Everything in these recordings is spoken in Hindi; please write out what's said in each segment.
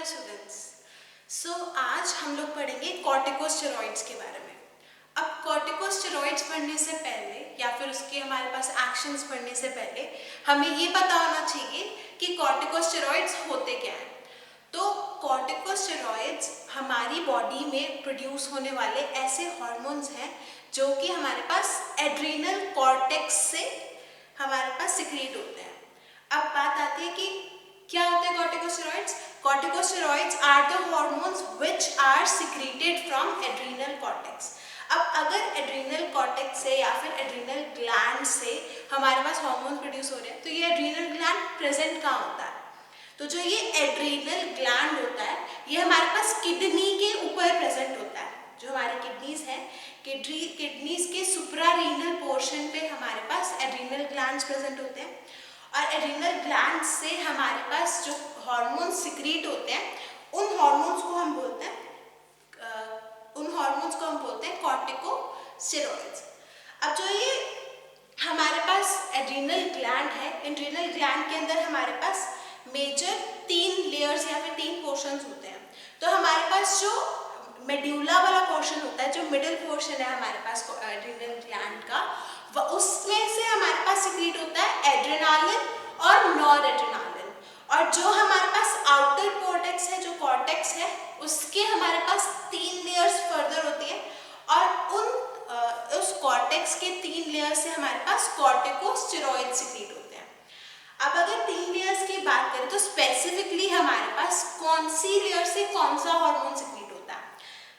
स्टूडेंट्स। आज हम लोग पढ़ेंगे कॉर्टिकोस्टेरॉइड्स के बारे में। अब कॉर्टिकोस्टेरॉइड्स पढ़ने से पहले या फिर उसके हमारे पास एक्शंस पढ़ने से पहले हमें ये पता होना चाहिए कि कॉर्टिकोस्टेरॉइड्स होते क्या हैं। तो कॉर्टिकोस्टेरॉइड्स हमारी बॉडी में प्रोड्यूस होने वाले ऐसे हार्मोन्स हैं जो कि हमारे पास एड्रीनल कॉर्टेक्स से हमारे पास सिक्रीट होते हैं। अब बात आती है कि क्या होते हैं corticosteroids. Corticosteroids are the hormones which are secreted from adrenal cortex. अब अगर एड्रीनल कॉर्टेक्स से या फिर एड्रीनल ग्लैंड से हमारे पास हार्मोन्स प्रोड्यूस हो रहे हैं तो ये एड्रीनल ग्लैंड प्रेजेंट कहाँ होता है? तो जो ये एड्रीनल ग्लैंड होता है ये हमारे पास किडनी के ऊपर प्रेजेंट होता है। जो हमारी किडनीज हैं, किडनीज के सुप्रारीनल पोर्शन पे हमारे पास एड्रीनल ग्लैंड्स प्रेजेंट होते हैं और एड्रीनल ग्लैंड से हमारे पास जो हार्मोन्स सिक्रीट होते हैं उन हार्मोन्स को हम बोलते हैं कॉर्टिकोस्टेरॉइड्स। अब जो ये हमारे पास एड्रीनल ग्लैंड है, एड्रीनल ग्लैंड के अंदर हमारे पास मेजर 3 लेयर्स या फिर 3 पोर्शंस होते हैं। तो हमारे पास जो मेड्यूला वाला पोर्शन होता है, जो मिडिल पोर्शन है हमारे पास एड्रीनल ग्लैंड का, उसमें से हमारे पास सिक्रीट होता है एड्रेनालिन और नॉरएड्रेनालिन। और जो हमारे पास आउटर कॉर्टेक्स है, जो कॉर्टेक्स है, उसके हमारे पास 3 लेयर्स फर्दर होती है और उस कॉर्टेक्स के 3 लेयर्स से हमारे पास कॉर्टिकोस्टेरॉइड सिक्रीट होते हैं। अब अगर 3 लेयर्स की बात करें तो स्पेसिफिकली हमारे पास कौन सी लेयर से कौन सा हार्मोन सिक्रीट होता है?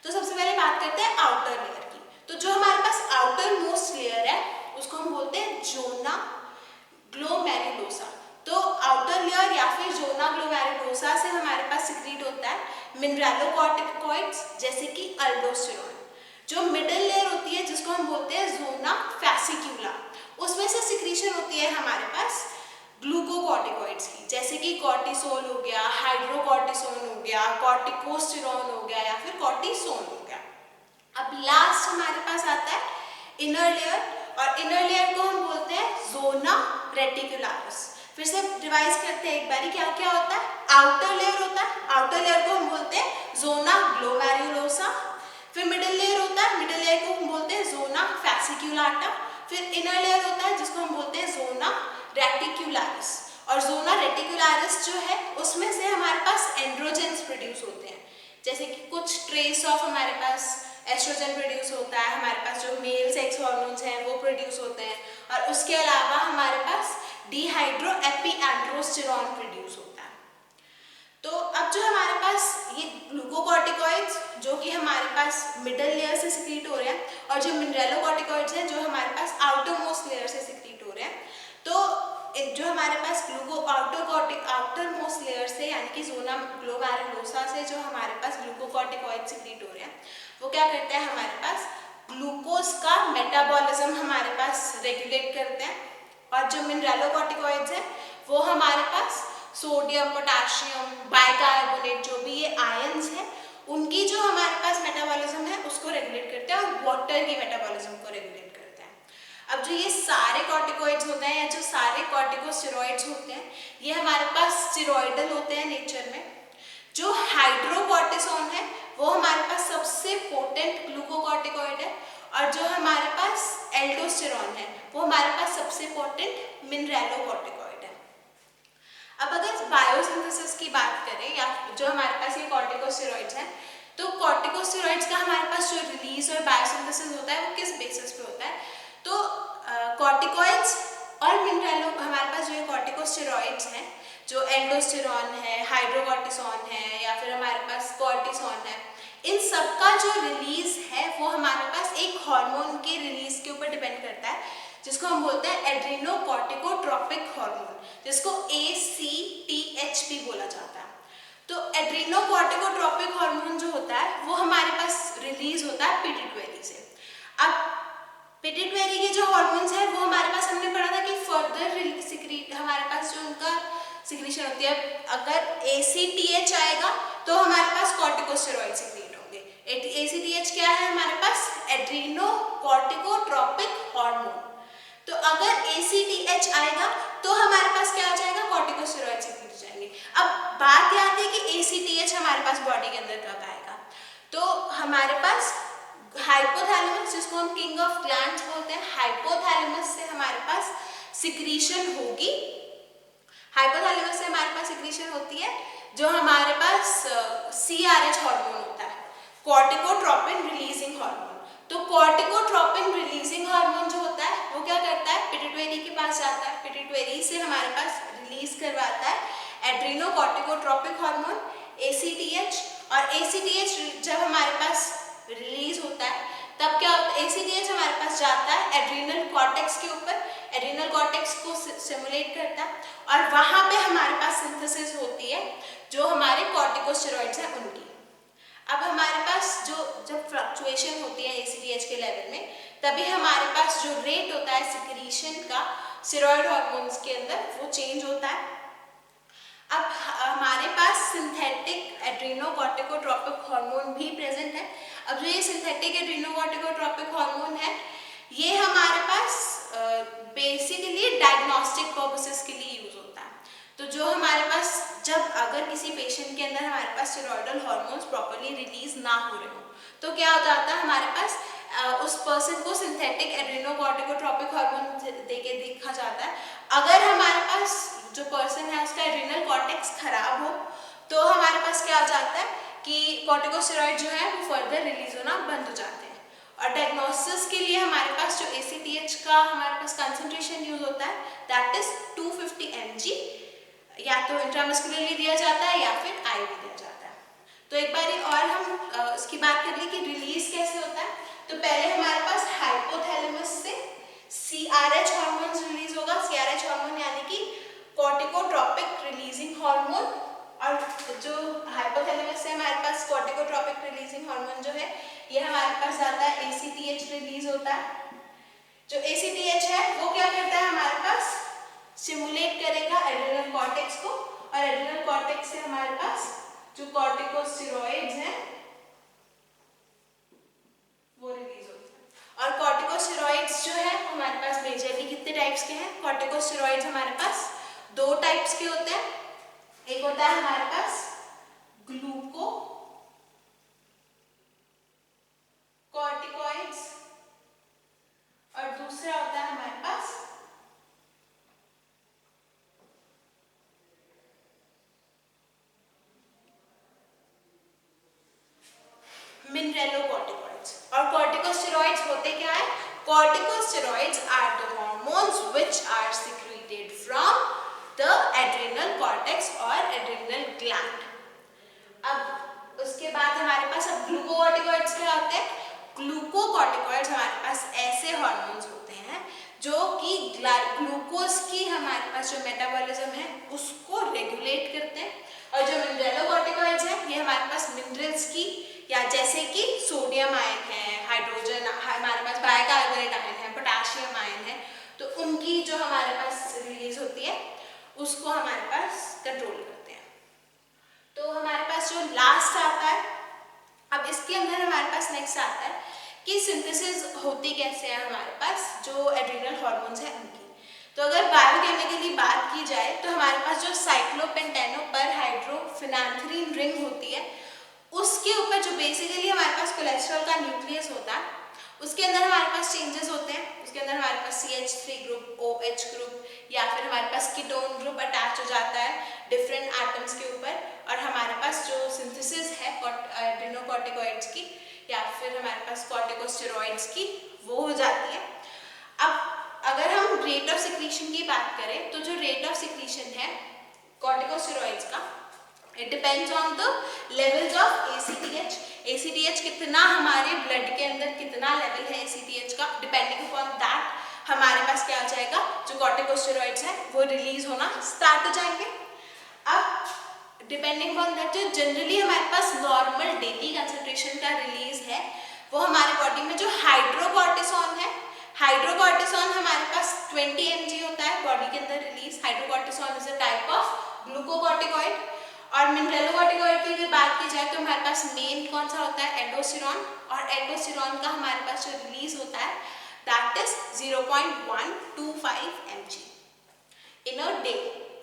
तो सबसे पहले बात करते हैं आउटर लेयर की। तो जो हमारे पास आउटर मोस्ट लेयर है उसको हम बोलते हैं जोना ग्लोमेरुलोसा। तो आउटर लेयर या फिर जोना ग्लोमेरुलोसा से हमारे पास सिक्रीट होता है मिनरलोकॉर्टिकॉइड्स जैसे कि अल्डोस्टेरॉन। जो मिडिल लेयर होती है जिसको हम बोलते हैं जोना फैसिक्यूला, उसमें से सिक्रीशन होती है हमारे पास ग्लूकोकॉर्टिकॉइड्स की, जैसे कि कॉर्टिसोल हो गया, हाइड्रोकॉर्टिसोन हो गया, कॉर्टिकोस्टेरॉन हो गया या फिर कॉर्टिसोन हो गया। अब लास्ट हमारे पास आता है इनर लेयर और इनर लेयर को हम बोलते हैं जोना रेटिकुलारिस। फिर से रिवाइज करते हैं एक बारी, क्या क्या होता है? आउटर लेयर होता है, आउटर लेयर को हम बोलते हैं जोना ग्लोमेरुलोसा। फिर मिडिल लेयर होता है, मिडिल लेयर को हम बोलते हैं जोना फैसिक्यूलाटा। फिर इनर लेयर होता है जिसको हम बोलते हैं जोना रेटिकुलारिस। और जोना रेटिकुलारिस जो है उसमें से हमारे पास एंड्रोजेंस प्रोड्यूस होते हैं, जैसे कि कुछ ट्रेस ऑफ हमारे पास एस्ट्रोजन प्रोड्यूस होता है, हमारे पास जो मेल सेक्स हार्मोन्स हैं वो प्रोड्यूस होते हैं और उसके अलावा हमारे पास डिहाइड्रो एपिएंड्रोस्टेरॉन प्रोड्यूस होता है। तो अब जो हमारे पास ये ग्लूकोकॉर्टिकॉइड्स जो कि हमारे पास मिडल लेयर से सिक्रीट हो रहे हैं और जो मिनरलोकॉर्टिकॉइड्स हैं जो हमारे पास आउटर मोस्ट लेयर से सिक्रीट हो रहे हैं, तो जो हमारे पास आउटर मोस्ट लेयर से यानी कि जोना ग्लोमेरुलोसा से जो हमारे पास ग्लूकोकॉर्टिकॉइड सिक्रीट हो रहे हैं वो क्या करते हैं, हमारे पास ग्लूकोज का मेटाबॉलिज्म हमारे पास रेगुलेट करते हैं। और जो मिनरलोकॉर्टिकॉइड्स हैं वो हमारे पास सोडियम, पोटेशियम, बाइकार्बोनेट जो भी ये आयंस हैं उनकी जो हमारे पास मेटाबॉलिज्म है उसको रेगुलेट करते हैं और वाटर की मेटाबॉलिज्म को रेगुलेट करते हैं। अब जो ये सारे कॉर्टिकॉइड्स होते हैं या जो सारे कॉर्टिकोस्टेरॉइड्स होते हैं ये हमारे पास स्टेरॉइडल होते हैं नेचर में। जो हाइड्रोकॉर्टिसोन है वो हमारे पास सबसे पोटेंट ग्लूकोकॉर्टिकॉइड है और जो हमारे पास एल्डोस्टेरॉन है वो हमारे पास सबसे पोटेंट मिनरलोकॉर्टिकॉइड है। अब अगर बायोसिंथेसिस की बात करें या जो हमारे पास ये कॉर्टिकोस्टेरॉइड्स हैं, तो कॉर्टिकोस्टेरॉइड्स का हमारे पास जो रिलीज और बायोसिंथेसिस होता है वो किस बेसिस पे होता है? तो कॉर्टिकॉइड्स और हमारे पास जो ये कॉर्टिकोस्टेरॉइड्स हैं, जो एल्डोस्टेरॉन है, हाइड्रोकॉर्टिसोन है या फिर हमारे पास कॉर्टिसोन है, इन सब का जो रिलीज है वो हमारे पास एक हार्मोन के रिलीज के ऊपर डिपेंड करता है जिसको हम बोलते हैं एड्रीनोकॉर्टिकोट्रोपिक हार्मोन, जिसको ACTH बोला जाता है। तो एड्रीनोकॉर्टिकोट्रोपिक हार्मोन जो होता है वो हमारे पास रिलीज होता है पिट्यूटरी से। अब पिट्यूटरी के जो हार्मोन्स हैं वो हमारे पास हमने पढ़ा था कि फर्दर सिक्रीट हमारे पास जो उनका सिक्रीशन होती है, अगर ACTH आएगा तो हमारे पास कॉर्टिकोस्टेरॉइड सिक्रीट होंगे। ACTH क्या है हमारे पास? एड्रीनोकॉर्टिकोट्रोपिक हार्मोन। तो अगर ACTH आएगा तो हमारे पास क्या आ जाएगा? कॉर्टिकोस्टेरॉइड सिक्रीट हो जाएंगे। अब बात ये आती है कि ACTH हमारे पास बॉडी के अंदर कब आएगा? तो हमारे पास हाइपोथैलेमस, जिसको हम किंग ऑफ ग्लैंड्स बोलते हैं, हाइपोथैलेमस से हमारे पास सिक्रीशन होगी। हाइपोथैलेमस से हमारे पास सिक्रीशन होती है जो हमारे पास CRH हार्मोन होता है, कॉर्टिकोट्रोपिन रिलीजिंग हार्मोन। तो कॉर्टिकोट्रोपिन रिलीजिंग हार्मोन जो होता है वो क्या करता है, पिट्यूटरी के पास जाता है, पिट्यूटरी से हमारे पास रिलीज करवाता है एड्रीनोकॉर्टिकोट्रोपिक हार्मोन ACTH। और ACTH जब हमारे पास रिलीज होता है तब क्या होता है, ACTH हमारे पास जाता है एड्रीनल कॉर्टेक्स के ऊपर, एड्रीनल कॉर्टेक्स को स्टिमुलेट करता है और वहां पे हमारे पास सिंथेसिस होती है जो हमारे कॉर्टिकोस्टेरॉइड्स हैं उनकी। अब हमारे पास जो जब फ्लक्चुएशन होती है ACTH के लेवल में, तभी हमारे पास जो रेट होता है सिक्रीशन का स्टेरॉइड हार्मोन्स के अंदर वो चेंज होता है। अब हमारे पास सिंथेटिक एड्रीनोकॉर्टिकोट्रोपिक हार्मोन भी प्रेजेंट है। अब जो ये सिंथेटिक एड्रीनोकॉर्टिकोट्रोपिक हार्मोन है ये हमारे पास बेसिकली डायग्नोस्टिक पर्पसेस के लिए यूज होता है। तो जो हमारे पास जब अगर किसी पेशेंट के अंदर हमारे पास स्टेरॉइडल हार्मोन्स प्रॉपर्ली रिलीज ना हो रहे हो तो क्या हो जाता है, हमारे पास उस पर्सन को सिंथेटिक एड्रीनोकॉर्टिकोट्रोपिक हार्मोन देके देखा जाता है। अगर हमारे पास जो पर्सन है उसका एड्रीनल कॉर्टेक्स खराब हो तो हमारे पास क्या हो जाता है कि कॉर्टिकोस्टेरॉइड जो है वो फर्दर रिलीज होना बंद हो जाते हैं। और डायग्नोसिस के लिए हमारे पास जो ACTH का हमारे पास कंसंट्रेशन यूज होता है दैट इज 250 mg, या तो इंट्रामस्कुलरली दिया जाता है या फिर IV दिया जाता है। तो एक बार और हम इसकी बात कर लें कि रिलीज कैसे होता है। तो पहले हमारे पास हाइपोथैलेमस से CRH हार्मोन रिलीज होगा। CRH हार्मोन यानी कि कॉर्टिकोट्रोपिक रिलीजिंग हार्मोन, और जो हाइपोथैलेमस से हमारे पास कॉर्टिकोट्रोपिक रिलीजिंग हार्मोन जो है ये हमारे पास आता है ACTH रिलीज होता है। जो ACTH है वो क्या करता है, हमारे पास स्टिमुलेट करेगा एड्रीनल कॉर्टेक्स को, और एड्रीनल कॉर्टेक्स से हमारे पास जो कॉर्टिकोस्टेरॉइड्स हैं वो रिलीज होते हैं। और कॉर्टिकोस्टेरॉइड्स जो है हमारे पास मेजरली कितने टाइप्स के हैं, कॉर्टिकोस्टेरॉइड्स हमारे पास 2 टाइप्स के होते हैं। एक होता है हमारे पास ग्लूको कॉर्टिकॉइड्स और दूसरा होता है हमारे पास मिनरेलोकॉर्टिकॉइड्स। और कॉर्टिकोस्टेरॉइड्स होते क्या है, corticosteroids are the hormones which are secreted from the adrenal cortex और एड्रिनल ग्लैंड। अब उसके बाद हमारे पास अब ग्लूकोकॉर्टिकॉइड्स क्या होते हैं, ग्लूकोकॉर्टिकॉइड्स हमारे पास ऐसे हार्मोन्स होते हैं जो कि ग्लूकोज की हमारे पास जो मेटाबॉलिज्म है उसको रेगुलेट करते हैं। और जो मिनरेलोकॉर्टिकॉइड्स है ये हमारे पास मिनरल्स की, या जैसे कि सोडियम आयन है, हाइड्रोजन, हमारे पास बाइकार्बोनेट आयन है, पोटेशियम आयन है, तो उनकी जो हमारे पास रिलीज होती है उसको हमारे पास कंट्रोल करते हैं। तो हमारे पास जो लास्ट आता है, अब इसके अंदर हमारे पास नेक्स्ट आता है कि सिंथेसिस होती कैसे है हमारे पास जो एड्रिनल हार्मोन्स है उनकी। तो अगर बायोकेमिकली बात की जाए तो हमारे पास जो साइक्लोपेंटेनो पर हाइड्रोफिनांथ्रीन रिंग होती है उसके ऊपर जो बेसिकली हमारे पास कोलेस्ट्रॉल का न्यूक्लियस होता है उसके अंदर हमारे पास चेंजेस होते हैं। उसके अंदर हमारे पास CH3 ग्रुप, OH ग्रुप, या फिर हमारे पास कीटोन ग्रुप अटैच हो जाता है डिफरेंट एटम्स के ऊपर, और हमारे पास जो सिंथेसिस है एड्रिनोकॉर्टिकॉइड्स की या फिर हमारे पास कॉर्टिकोस्टेरॉइड्स की वो हो जाती है। अब अगर हम रेट ऑफ सिक्रीशन की बात करें तो जो रेट ऑफ सिक्रीशन है कॉर्टिकोस्टेरॉइड्स का, it depends on the levels of ACTH। ACTH कितना हमारे ब्लड के अंदर कितना लेवल है ACTH का, डिपेंडिंग अपॉन दैट हमारे पास क्या हो जाएगा, जो कॉर्टिकोस्टेरॉइड्स है वो रिलीज होना स्टार्ट हो जाएंगे। अब डिपेंडिंग अपॉन दैट जो जनरली हमारे पास नॉर्मल डेली कंसंट्रेशन का रिलीज है वो हमारे बॉडी में जो हाइड्रोकॉर्टिसोन है, हाइड्रोकॉर्टिसोन हमारे पास 20 mg होता है बॉडी के अंदर release. Hydrocortisone is a type of glucocorticoid. और मिनरेलोकॉर्टिकॉइड की अगर बात की जाए तो हमारे पास मेन कौन सा होता है, एंडोस्टेरॉन, और एंडोस्टेरॉन का हमारे पास जो रिलीज होता है that is 0.125 mg in a day.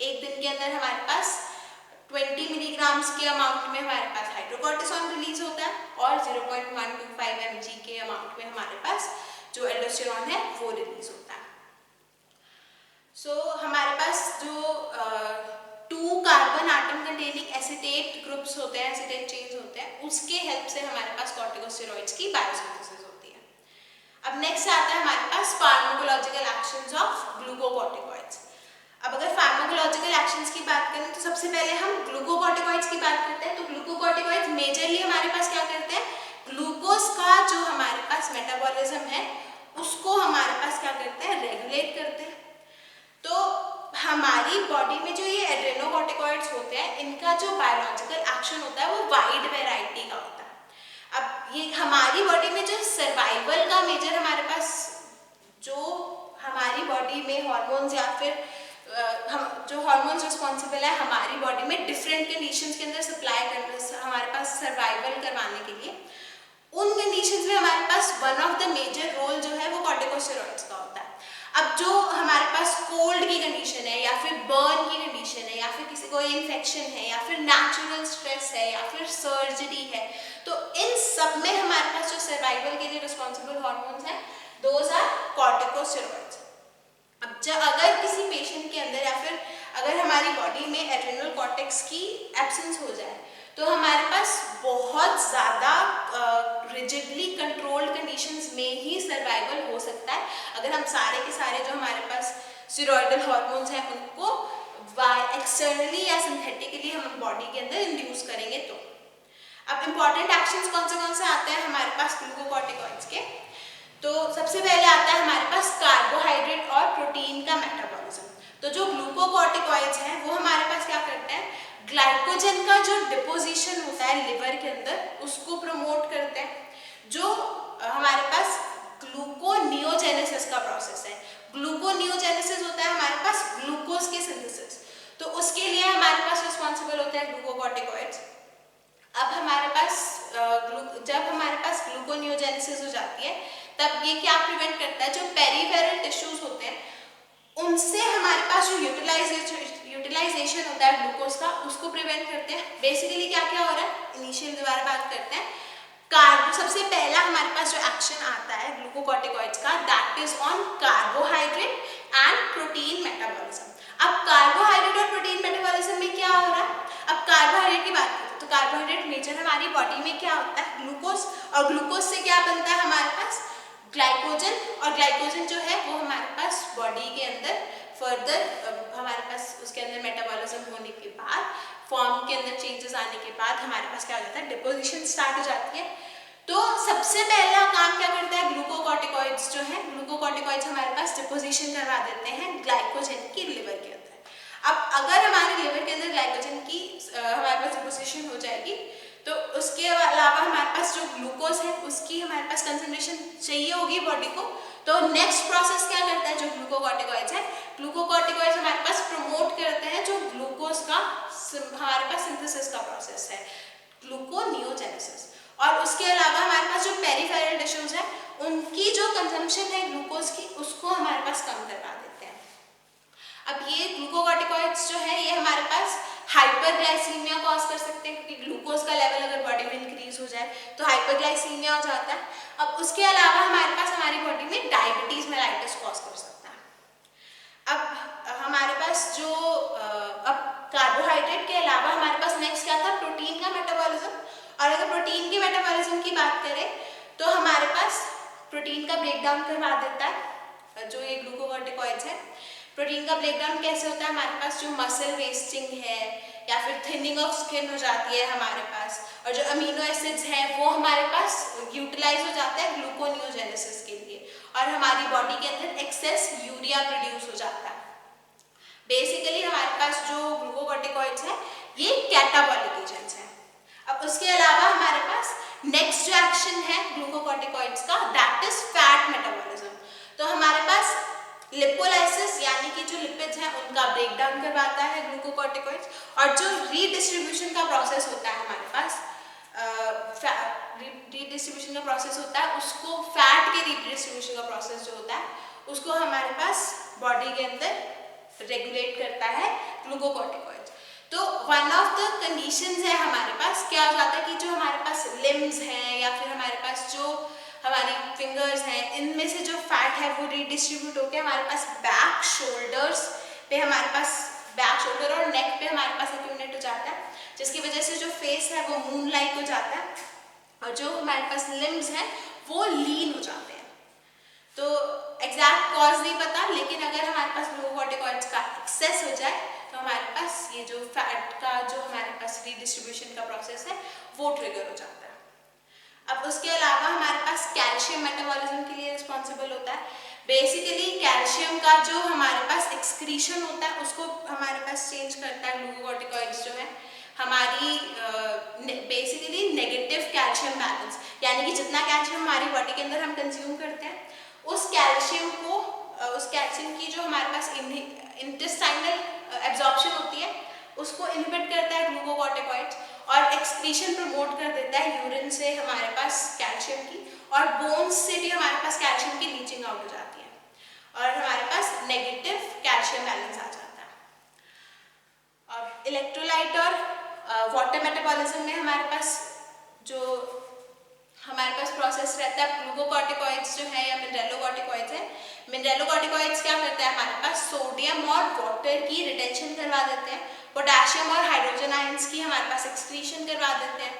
एक दिन के अंदर हमारे पास 20 मिलीग्राम्स के अमाउंट में हमारे पास हाइड्रोकोर्टिसोन रिलीज होता है और 0.125 mg के अमाउंट में हमारे पास जो एल्डोस्टेरॉन है वो रिलीज होता है। हमारे पास जो 2 carbon atom containing acetate groups होते हैं, एसिटेट चेन्स होते हैं, उसके हेल्प से हमारे पास कॉर्टिकोस्टेरॉइड्स की बायोसिंथेसिस होती है। अब नेक्स्ट आता है हमारे पास फार्माकोलॉजिकल एक्शंस ऑफ ग्लूकोकॉर्टिकॉइड्स। अब अगर फार्माकोलॉजिकल एक्शंस की बात करें तो सबसे पहले हम ग्लूकोकॉर्टिकॉइड्स की बात करते हैं। तो ग्लूकोकॉर्टिकॉइड्स मेजरली हमारे पास क्या करते हैं, ग्लूकोज का जो हमारे पास मेटाबॉलिज्म है उसको हमारे पास क्या करते हैं, रेगुलेट करते हैं। तो हमारी बॉडी में जो ये एड्रेनोकॉर्टिकॉइड्स होते हैं, इनका जो बायोलॉजिकल एक्शन होता है वो वाइड वैरायटी का होता है। अब ये हमारी बॉडी में जो सर्वाइवल का मेजर हमारे पास जो हमारी बॉडी में हॉर्मोन्स या फिर हम जो हॉर्मोन्स रिस्पॉन्सिबल है हमारी बॉडी में डिफरेंट कंडीशंस के अंदर सप्लाई करने, हमारे पास सर्वाइवल करवाने के लिए, उन कंडीशंस में हमारे पास one of the major role जो है वो कॉर्टिकोस्टेरॉइड्स का होता है। अब जो हमारे पास कोल्ड की कंडीशन है या फिर बर्न की कंडीशन है या फिर किसी को इन्फेक्शन है या फिर नेचुरल स्ट्रेस है या फिर सर्जरी है, तो इन सब में हमारे पास जो सर्वाइवल के लिए रिस्पॉन्सिबल हॉर्मोन्स हैं दोज आर कॉर्टिकोस्टेरॉइड्स। अब जब अगर किसी पेशेंट के अंदर या फिर अगर हमारी बॉडी में एड्रेनल कॉर्टेक्स की एब्सेंस हो जाए तो हमारे पास बहुत ज़्यादा रिजिडली कंट्रोल्ड कंडीशंस में ही सर्वाइवल हो सकता है अगर हम सारे के सारे जो हमारे पास स्टेरॉयडल हार्मोन्स हैं उनको एक्सटर्नली या सिंथेटिकली हम बॉडी के अंदर इंड्यूस करेंगे। तो अब इम्पॉर्टेंट एक्शंस कौन से आते हैं हमारे पास ग्लूकोकॉर्टिकॉइड्स के, तो सबसे पहले आता है हमारे पास कार्बोहाइड्रेट और प्रोटीन का मेटाबॉलिज्म। तो जो ग्लूकोकॉर्टिकॉइड्स हैं वो हमारे पास क्या करते हैं, ग्लाइकोजन का जो डिपोजिशन होता है लिवर के अंदर उसको प्रमोट करते हैं। जो हमारे पास ग्लूकोनियोजेनेसिस का प्रोसेस है, ग्लूकोनियोजेनेसिस होता है हमारे पास ग्लूकोज के सिंथेसिस, तो उसके लिए हमारे पास रिस्पॉन्सिबल होते हैं ग्लूकोकॉर्टिकॉइड्स। अब हमारे पास जब हमारे पास ग्लूकोनियोजेनेसिस हो जाती है तब ये क्या प्रिवेंट करता है, जो पेरिफेरल टिश्यूज होते हैं उनसे हमारे पास जो यूटिलाइजेशन होता है ग्लूकोज का उसको प्रिवेंट करते हैं। बेसिकली क्या क्या हो रहा है, इनिशियल दोबारा बात करते हैं। सबसे पहला हमारे पास जो एक्शन आता है ग्लूकोकॉर्टिकॉइड्स का that is on carbohydrate and protein metabolism. अब कार्बोहाइड्रेट और प्रोटीन मेटाबॉलिज्म में क्या हो रहा है, अब कार्बोहाइड्रेट की बात करते हैं तो कार्बोहाइड्रेट मेजर हमारी बॉडी में क्या होता है, ग्लूकोज, और ग्लूकोज से क्या बनता है हमारे पास ग्लाइकोजन, और ग्लाइकोजन जो है वो हमारे पास बॉडी के अंदर फर्दर हमारे पास उसके अंदर मेटाबॉलिज्म होने के बाद फॉर्म के अंदर चेंजेस आने के बाद हमारे पास क्या हो जाता है, डिपोजिशन स्टार्ट हो जाती है। तो सबसे पहला काम क्या करता है ग्लूकोकॉर्टिकॉइड्स जो है, ग्लूकोकॉर्टिकॉइड्स हमारे पास डिपोजिशन करवा देते हैं ग्लाइकोजन की लिवर के अंदर। अब अगर हमारे लिवर के अंदर ग्लाइकोजन की हमारे पास डिपोजिशन हो जाएगी तो उसके अलावा हमारे पास जो ग्लूकोज है उसकी हमारे पास कंसंट्रेशन चाहिए होगी बॉडी को। तो नेक्स्ट प्रोसेस क्या करता है जो ग्लूकोकॉर्टिकॉइड्स है, ग्लूकोकॉर्टिकॉइड्स हमारे पास प्रमोट करते हैं जो ग्लूकोज का हमारे पास सिंथेसिस का प्रोसेस है ग्लूकोनियोजेनेसिस। और उसके अलावा हमारे पास जो पेरिफेरल टिश्यूज है उनकी जो कंजम्पशन है ग्लूकोज की उसको हमारे पास कम करवा देते हैं। अब ये ग्लूकोकॉर्टिकॉइड्स जो है ये हमारे पास हाइपरग्लाइसीमिया कॉज कर सकते हैं क्योंकि ग्लूकोज का लेवल अगर बॉडी में इंक्रीज हो जाए तो हाइपरग्लाइसीमिया हो जाता है। अब उसके अलावा हमारे पास हमारी बॉडी में डायबिटीज मेलाइटिस कॉज कर सकता है। अब हमारे पास जो अब कार्बोहाइड्रेट के अलावा हमारे पास नेक्स्ट क्या था, प्रोटीन का मेटाबॉलिज्म। और अगर प्रोटीन के मेटाबॉलिज्म की बात करें तो हमारे पास प्रोटीन का ब्रेकडाउन करवा देता है जो ये ग्लूकोकॉर्टिकॉइड्स है। प्रोटीन का ब्रेकडाउन कैसे होता है, हमारे पास जो मसल वेस्टिंग है या फिर थिनिंग ऑफ स्किन हो जाती है हमारे पास, और जो अमीनो एसिड्स हैं वो हमारे पास यूटिलाइज हो जाता है ग्लूकोनियोजेनेसिस के लिए और हमारी बॉडी के अंदर एक्सेस यूरिया प्रोड्यूस हो जाता है। बेसिकली हमारे पास जो ग्लूकोकॉर्टिकॉइड्स हैं ये कैटाबॉलिक एजेंट्स हैं। अब उसके अलावा हमारे पास नेक्स्ट जो एक्शन है ग्लूकोकॉर्टिकॉइड्स का दैट इज फैट मेटाबॉलिज्म। तो हमारे पास लिपोलाइसिस यानी कि जो लिपिड्स हैं उनका ब्रेकडाउन करवाता है ग्लूकोकॉर्टिकॉइड्स, और जो रीडिस्ट्रीब्यूशन का प्रोसेस होता है हमारे पास रीडिस्ट्रीब्यूशन का प्रोसेस होता है उसको फैट के रीडिस्ट्रीब्यूशन का प्रोसेस जो होता है उसको हमारे पास बॉडी के अंदर रेगुलेट करता है ग्लूकोकॉर्टिकॉइड्स। तो वन ऑफ द कंडीशंस है हमारे पास, क्या हो जाता है कि जो हमारे पास लिम्स हैं या फिर हमारे पास जो हमारी फिंगर्स हैं, इनमें से जो फैट है वो रीडिस्ट्रीब्यूट होकर हमारे पास बैक शोल्डर्स पे, हमारे पास बैक शोल्डर और नेक पे हमारे पास एक्यूमुलेट हो जाता है, जिसकी वजह से जो फेस है वो मून लाइक हो जाता है और जो हमारे पास लिम्स हैं वो लीन हो जाते हैं। तो एग्जैक्ट कॉज नहीं पता, लेकिन अगर हमारे पास ग्लूकोकॉर्टिकॉइड्स का एक्सेस हो जाए तो हमारे पास ये जो फैट का जो हमारे पास रीडिस्ट्रीब्यूशन का प्रोसेस है वो ट्रिगर हो जाता है। अब उसके अलावा हमारे पास कैल्शियम मेटाबॉलिज्म के लिए रिस्पॉन्सिबल होता है। बेसिकली कैल्शियम का जो हमारे पास एक्सक्रीशन होता है उसको हमारे पास चेंज करता है ग्लूकोकॉर्टिकॉइड्स जो है हमारी बेसिकली नेगेटिव कैल्शियम बैलेंस, यानी कि जितना कैल्शियम हमारी बॉडी के अंदर हम कंज्यूम करते हैं उस कैल्शियम की जो हमारे पास इंटेस्टाइनल एब्जॉर्प्शन होती है उसको इनहिबिट करता है ग्लूकोकॉर्टिकॉइड्स और एक्सक्रीशन प्रमोट कर देता है यूरिन से हमारे पास कैल्शियम की, और बोन्स से भी हमारे पास कैल्शियम की लीचिंग आउट हो जाती है और हमारे पास नेगेटिव कैल्शियम बैलेंस आ जाता है। और इलेक्ट्रोलाइट और वाटर मेटाबॉलिज्म में हमारे पास जो हमारे पास प्रोसेस रहता है ग्लूकोकॉर्टिकॉइड्स जो है या मिनरलोकॉर्टिकॉइड्स है। मिनरलोकॉर्टिकॉइड्स क्या करता है, हमारे पास सोडियम और वाटर की रिटेंशन करवा देते हैं, पोटेशियम और हाइड्रोजन आयंस की हमारे पास एक्सक्रीशन करवा देते हैं,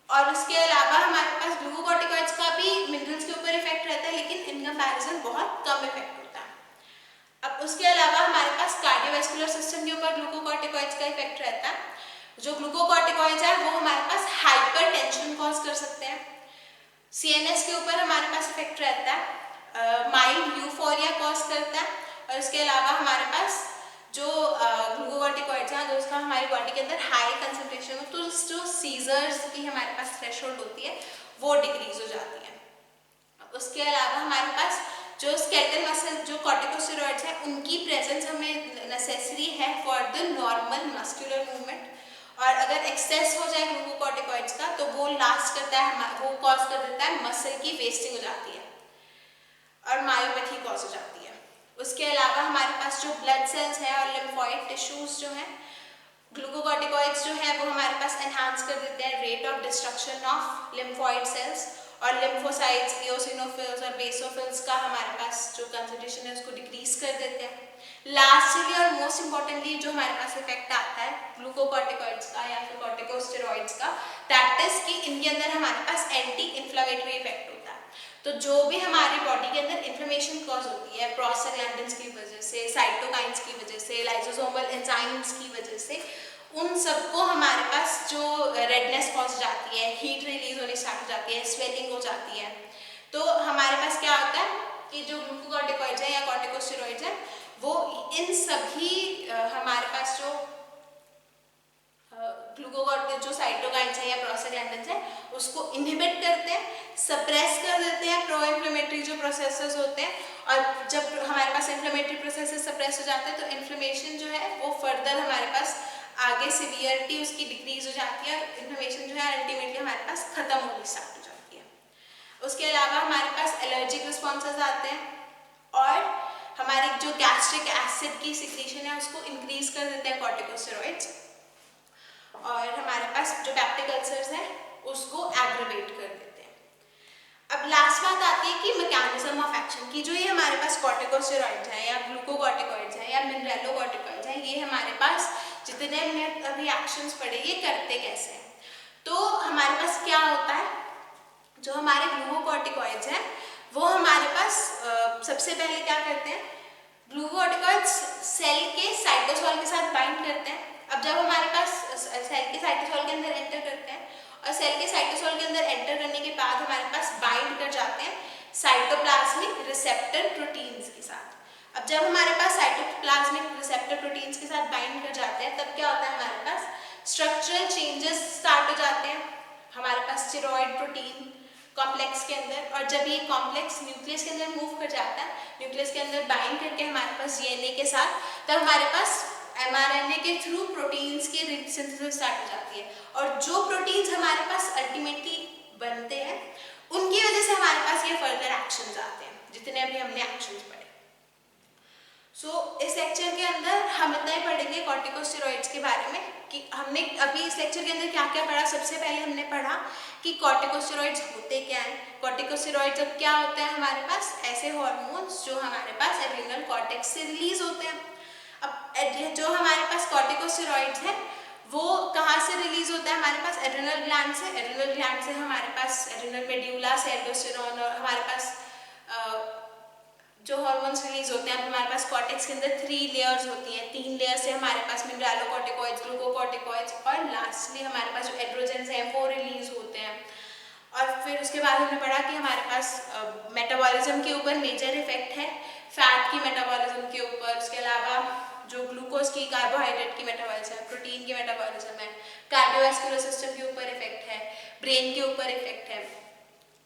और उसके अलावा हमारे पास ग्लूकोकॉर्टिकॉइड्स का भी मिनरल्स के ऊपर इफेक्ट रहता है, लेकिन इन कंपैरिजन बहुत कम इफेक्ट होता है। अब उसके अलावा हमारे पास कार्डियोवैस्कुलर सिस्टम के ऊपर ग्लूकोकॉर्टिकॉइड्स का इफेक्ट रहता है। जो ग्लूकोकॉर्टिकॉइड्स है वो हमारे पास हाइपरटेंशन कॉज कर सकते हैं। सीएनएस के ऊपर हमारे पास इफेक्ट रहता है, माइल्ड यूफोरिया कॉज करता है, और इसके अलावा हमारे पास जो ग्लूकोकॉर्टिकॉइड्स हैं जो उसका हमारी बॉडी के अंदर हाई कंसंट्रेशन हो तो जो सीजर्स की हमारे पास थ्रेशोल्ड होती है वो डिक्रीज हो जाती है। उसके अलावा हमारे पास जो स्केलेटल मसल जो कॉर्टिकोस्टेरॉइड्स हैं उनकी प्रेजेंस हमें नेसेसरी है for the normal muscular movement, और अगर एक्सेस हो जाए ग्लूकोकॉर्टिकॉइड्स का तो वो लास्ट करता है, वो कॉज कर देता है मसल की वेस्टिंग हो जाती है और मायोपैथी कॉज हो जाती है। उसके अलावा हमारे पास जो ब्लड सेल्स हैं और लिम्फोइड टिश्यूज जो हैं, ग्लूकोकॉर्टिकॉइड्स जो है वो हमारे पास एनहांस कर देते हैं rate of destruction of lymphoid cells, और लिम्फोसाइट्स, इओसिनोफिल्स और बेसोफिल्स का हमारे पास जो कंसंट्रेशन है उसको डिक्रीज कर देते हैं। लास्टली और मोस्ट इंपॉर्टेंटली जो हमारे पास इफेक्ट आता है ग्लूकोकॉर्टिकॉइड्स का या फिर कॉर्टिकोस्टेरॉइड्स का, दैट इज कि इनके अंदर हमारे पास एंटी इन्फ्लेमेटरी इफेक्ट होता है। तो जो भी हमारी बॉडी के अंदर इन्फ्लेमेशन कॉज होती है प्रोस्टाग्लैंडिन्स की वजह से, साइटोकाइन्स की वजह से, लाइसोसोमल एंजाइम्स की वजह से, उन सबको हमारे पास जो रेडनेस कॉज हो जाती है, हीट रिलीज होनी स्टार्ट हो जाती है, स्वेलिंग हो जाती है, तो हमारे पास क्या होता है कि जो ग्लूकोकॉर्टिकॉइड्स हैं या कॉर्टिकोस्टेरॉइड्स हैं वो इन सभी हमारे पास जो जो साइटोकाइन्स हैं या प्रोस्टाग्लैंडिन्स हैं उसको इनहिबिट करते हैं, सप्रेस कर देते हैं प्रो इन्फ्लेमेटरी जो प्रोसेसेस होते हैं, और जब हमारे पास इन्फ्लेमेटरी प्रोसेसेस सप्रेस हो जाते हैं तो इन्फ्लेमेशन जो है वो फर्दर हमारे पास आगे सिवियरिटी उसकी डिक्रीज हो जाती है और इन्फ्लेमेशन जो है अल्टीमेटली हमारे पास खत्म होनी स्टार्ट हो जाती है। उसके अलावा हमारे पास एलर्जिक रिस्पॉन्सेज आते हैं और हमारी जो गैस्ट्रिक एसिड की सिक्रीशन है उसको इंक्रीज कर देते हैं कॉर्टिकोस्टेरॉइड्स, और हमारे पास जो पेप्टिक अल्सर्स हैं उसको एग्रवेट कर देते हैं। अब लास्ट बात आती है कि मैकेनिज्म ऑफ एक्शन की, जो ये हमारे पास कॉर्टिकोस्टेरॉइड्स हैं या ग्लूकोकॉर्टिकॉइड्स हैं या मिनरलोकॉर्टिकॉइड्स हैं, ये हमारे पास जितने हमने अभी एक्शंस पढ़े ये करते कैसे हैं। तो हमारे पास क्या होता है, जो हमारे ग्लूकोकॉर्टिकॉइड्स हैं वो हमारे पास सबसे पहले क्या करते हैं, ग्लूकोकॉर्टिकॉइड्स सेल के साइटोसोल के साथ बाइंड करते हैं। अब जब हमारे पास सेल के साइटोसोल के अंदर एंटर करते हैं और सेल के साइटोसोल के अंदर एंटर करने के बाद हमारे पास बाइंड कर जाते हैं साइटोप्लाज्मिक रिसेप्टर प्रोटीन्स के साथ। अब जब हमारे पास साइटोप्लाज्मिक रिसेप्टर प्रोटीन्स के साथ बाइंड कर जाते हैं तब क्या होता है, हमारे पास स्ट्रक्चरल चेंजेस स्टार्ट हो जाते हैं हमारे पास स्टेरॉइड प्रोटीन कॉम्प्लेक्स के अंदर, और जब ये कॉम्प्लेक्स न्यूक्लियस के अंदर मूव कर जाता है, न्यूक्लियस के अंदर बाइंड करके हमारे पास डीएनए के साथ, तब हमारे पास एमआरएनए के थ्रू प्रोटीन्स की सिंथेसिस स्टार्ट हो जाती है, और जो प्रोटीन्स हमारे पास अल्टीमेटली बनते हैं उनकी वजह से हमारे पास ये फर्दर एक्शंस आते हैं जितने अभी हमने एक्शंस पढ़े। इस लेक्चर के अंदर हम इतना ही पढ़ेंगे कॉर्टिकोस्टेरॉइड्स के बारे में कि हमने अभी इस लेक्चर के अंदर क्या क्या पढ़ा। सबसे पहले हमने पढ़ा कि कॉर्टिकोस्टेरॉइड्स होते क्या हैं। कॉर्टिकोस्टेरॉइड्स अब क्या होते हैं हमारे पास, ऐसे हार्मोन्स जो हमारे पास एड्रिनल कॉर्टेक्स से रिलीज होते हैं। अब जो हमारे पास कॉर्टिकोस्टेरॉइड्स हैं वो कहाँ से रिलीज होता है हमारे पास, एड्रिनल ग्लैंड से। एड्रिनल ग्लैंड से हमारे पास एड्रिनल मेड्यूला से एल्डोस्टेरोन और हमारे पास जो हार्मोन्स रिलीज होते हैं। अब हमारे पास कॉर्टेक्स के अंदर 3 लेयर्स होती हैं, 3 लेयर से हमारे पास मिनरलोकॉर्टिकॉइड्स, ग्लूकोकॉर्टिकॉइड्स और लास्टली हमारे पास जो एड्रोजेंस हैं वो रिलीज होते हैं। और फिर उसके बाद हमने पढ़ा कि हमारे पास मेटाबॉलिज्म के ऊपर मेजर इफेक्ट है, फैट की मेटाबॉलिज्म के ऊपर। उसके अलावा जो ग्लूकोज की, कार्बोहाइड्रेट की मेटाबॉलिज्म है, प्रोटीन की मेटाबॉलिज्म है, कार्डियोवैस्कुलर सिस्टम के ऊपर इफेक्ट है, ब्रेन के ऊपर इफेक्ट है।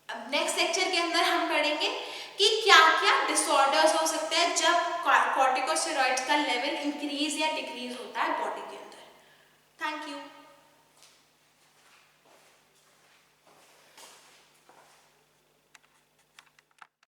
अब नेक्स्ट लेक्चर के अंदर हम पढ़ेंगे कि क्या क्या डिसऑर्डर्स हो सकते हैं जब कॉर्टिकोस्टेरॉइड्स का लेवल इंक्रीज या डिक्रीज होता है बॉडी के अंदर। Thank you.